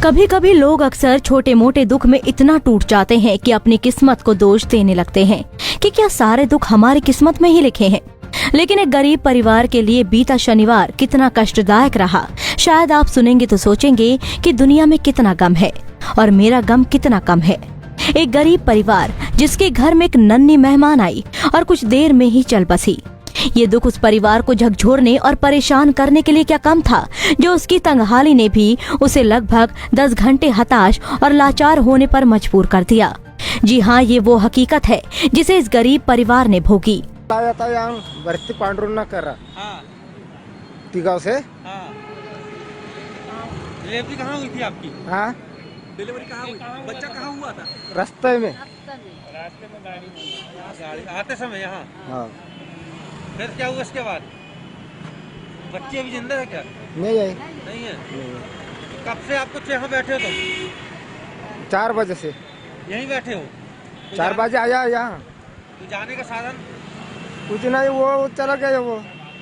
कभी कभी लोग अक्सर छोटे मोटे दुख में इतना टूट जाते हैं कि अपनी किस्मत को दोष देने लगते हैं कि क्या सारे दुख हमारी किस्मत में ही लिखे हैं। लेकिन एक गरीब परिवार के लिए बीता शनिवार कितना कष्टदायक रहा, शायद आप सुनेंगे तो सोचेंगे कि दुनिया में कितना गम है और मेरा गम कितना कम है। एक गरीब परिवार जिसके घर में एक नन्ही मेहमान आई और कुछ देर में ही चल बसी। ये दुख उस परिवार को झकझोरने और परेशान करने के लिए क्या कम था, जो उसकी तंगहाली ने भी उसे लगभग 10 घंटे हताश और लाचार होने पर मजबूर कर दिया। जी हाँ, ये वो हकीकत है जिसे इस गरीब परिवार ने भोगी। भर्ती पांडुरंग कर गाँव से डिलीवरी कहाँ हुई थी आपकी? हाँ, डिलीवरी कहाँ हुई? बच्चा कहाँ हुआ था? रास्ते में गाड़ी आते समय यहाँ। हाँ। फिर क्या हुआ इसके बाद? बच्चे अभी जिंदा है क्या? नहीं है। नहीं है। कब से आपको यहाँ बैठे हो तुम? 4 बजे से यहीं बैठे हो? 4 बजे आया यहाँ। तो जाने का साधन? कुछ नहीं, वो चला गया, वो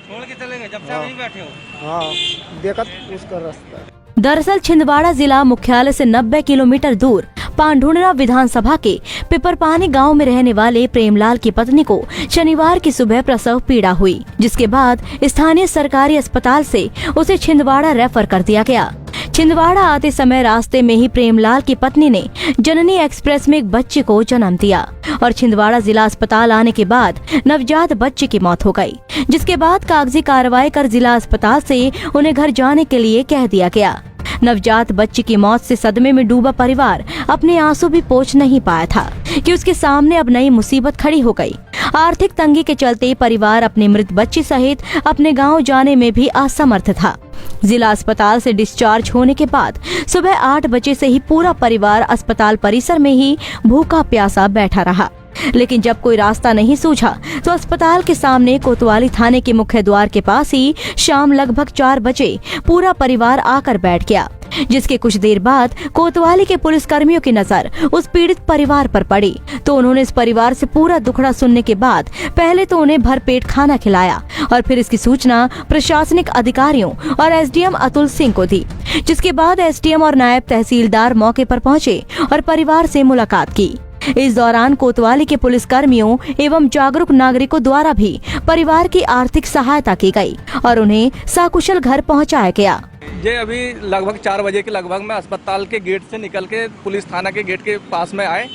छोड़ के चले गए जब से आप यहीं बैठे हो? हाँ, देखा उसका रास्ता। दरअसल छिंदवाड़ा जिला मुख्यालय से 90 किलोमीटर दूर पांढुर्णा विधानसभा के पिपरपानी गांव में रहने वाले प्रेमलाल की पत्नी को शनिवार की सुबह प्रसव पीड़ा हुई, जिसके बाद स्थानीय सरकारी अस्पताल से उसे छिंदवाड़ा रेफर कर दिया गया। छिंदवाड़ा आते समय रास्ते में ही प्रेमलाल की पत्नी ने जननी एक्सप्रेस में एक बच्चे को जन्म दिया और छिंदवाड़ा जिला अस्पताल आने के बाद नवजात बच्चे की मौत हो गई, जिसके बाद कागजी कार्रवाई कर जिला अस्पताल से उन्हें घर जाने के लिए कह दिया गया। नवजात बच्चे की मौत से सदमे में डूबा परिवार अपने आंसू भी पोंछ नहीं पाया था कि उसके सामने अब नई मुसीबत खड़ी हो गई। आर्थिक तंगी के चलते परिवार अपने मृत बच्चे सहित अपने गांव जाने में भी असमर्थ था। जिला अस्पताल से डिस्चार्ज होने के बाद सुबह 8 बजे से ही पूरा परिवार अस्पताल परिसर में ही भूखा प्यासा बैठा रहा। लेकिन जब कोई रास्ता नहीं सूझा तो अस्पताल के सामने कोतवाली थाने के मुख्य द्वार के पास ही शाम लगभग 4 बजे पूरा परिवार आकर बैठ गया, जिसके कुछ देर बाद कोतवाली के पुलिस कर्मियों की नजर उस पीड़ित परिवार पर पड़ी तो उन्होंने इस परिवार से पूरा दुखड़ा सुनने के बाद पहले तो उन्हें भरपेट खाना खिलाया और फिर इसकी सूचना प्रशासनिक अधिकारियों और एसडीएम अतुल सिंह को दी, जिसके बाद एसडीएम और नायब तहसीलदार मौके पर पहुंचे और परिवार से मुलाकात की। इस दौरान कोतवाली के पुलिस कर्मियों एवं जागरूक नागरिकों द्वारा भी परिवार की आर्थिक सहायता की गई और उन्हें सकुशल घर पहुंचाया गया। ये अभी लगभग 4 बजे के लगभग में अस्पताल के गेट से निकल के पुलिस थाना के गेट के पास में आए।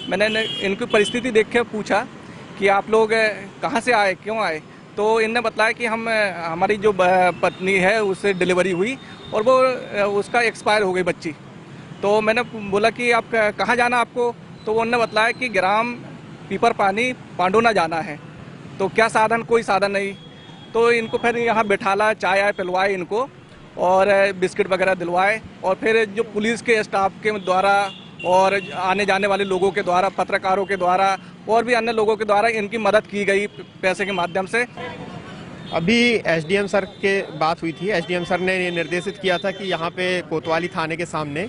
मैंने इनकी परिस्थिति देख के पूछा कि आप लोग कहाँ से आए, क्यों आए, तो इनने बताया कि हमारी जो पत्नी है उससे डिलीवरी हुई और वो उसका एक्सपायर हो गई बच्ची। तो मैंने बोला कि आप कहाँ जाना आपको, तो उन्होंने बताया कि ग्राम पिपरपानी पांढुर्णा जाना है। तो क्या साधन, कोई साधन नहीं। तो इनको फिर यहाँ बैठाला, चाय आय पिलवाए इनको और बिस्किट वगैरह दिलवाए और फिर जो पुलिस के स्टाफ के द्वारा और आने जाने वाले लोगों के द्वारा, पत्रकारों के द्वारा और भी अन्य लोगों के द्वारा इनकी मदद की गई पैसे के माध्यम से। अभी एसडीएम सर के बात हुई थी। एसडीएम सर ने ये निर्देशित किया था कि यहाँ पे कोतवाली थाने के सामने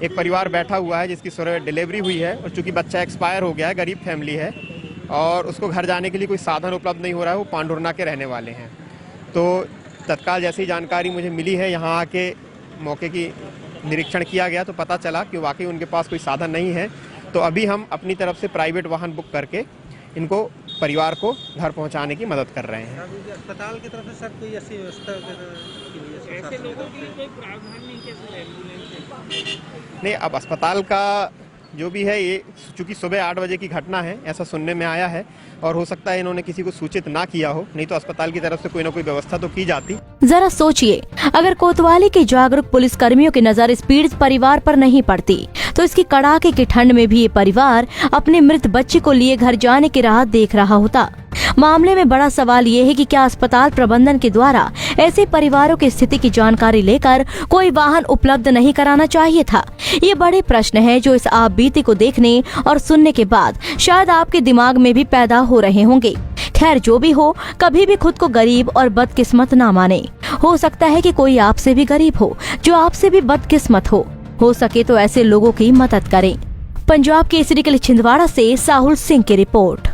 एक परिवार बैठा हुआ है जिसकी सुबह डिलीवरी हुई है और चूँकि बच्चा एक्सपायर हो गया है, गरीब फैमिली है और उसको घर जाने के लिए कोई साधन उपलब्ध नहीं हो रहा है। वो पांढुर्णा के रहने वाले हैं। तो तत्काल जैसी जानकारी मुझे मिली है, यहाँ आके मौके की निरीक्षण किया गया तो पता चला कि वाकई उनके पास कोई साधन नहीं है। तो अभी हम अपनी तरफ से प्राइवेट वाहन बुक करके इनको परिवार को घर पहुंचाने की मदद कर रहे हैं। अस्पताल की तरफ से सर कोई ऐसी व्यवस्था ऐसे लोगों के लिए कोई प्रावधान नहीं नहीं, अब अस्पताल का जो भी है, ये चूँकि सुबह 8 बजे की घटना है ऐसा सुनने में आया है और हो सकता है इन्होंने किसी को सूचित ना किया हो, नहीं तो अस्पताल की तरफ से कोई ना कोई व्यवस्था तो की जाती। जरा सोचिए, अगर कोतवाली के जागरूक पुलिस कर्मियों की नजर इस पीड़ित परिवार पर नहीं पड़ती तो इसकी कड़ाके की ठंड में भी ये परिवार अपने मृत बच्चे को लिए घर जाने की राह देख रहा होता। मामले में बड़ा सवाल ये है कि क्या अस्पताल प्रबंधन के द्वारा ऐसे परिवारों की स्थिति की जानकारी लेकर कोई वाहन उपलब्ध नहीं कराना चाहिए था। ये बड़े प्रश्न हैं जो इस आपबीती को देखने और सुनने के बाद शायद आपके दिमाग में भी पैदा हो रहे होंगे। खैर, जो भी हो, कभी भी खुद को गरीब और बदकिस्मत ना माने। हो सकता है कि कोई आपसे भी गरीब हो, जो आपसे भी बदकिस्मत हो सके तो ऐसे लोगों की मदद करें। पंजाब केसरी के लिए छिंदवाड़ा से साहुल सिंह की रिपोर्ट।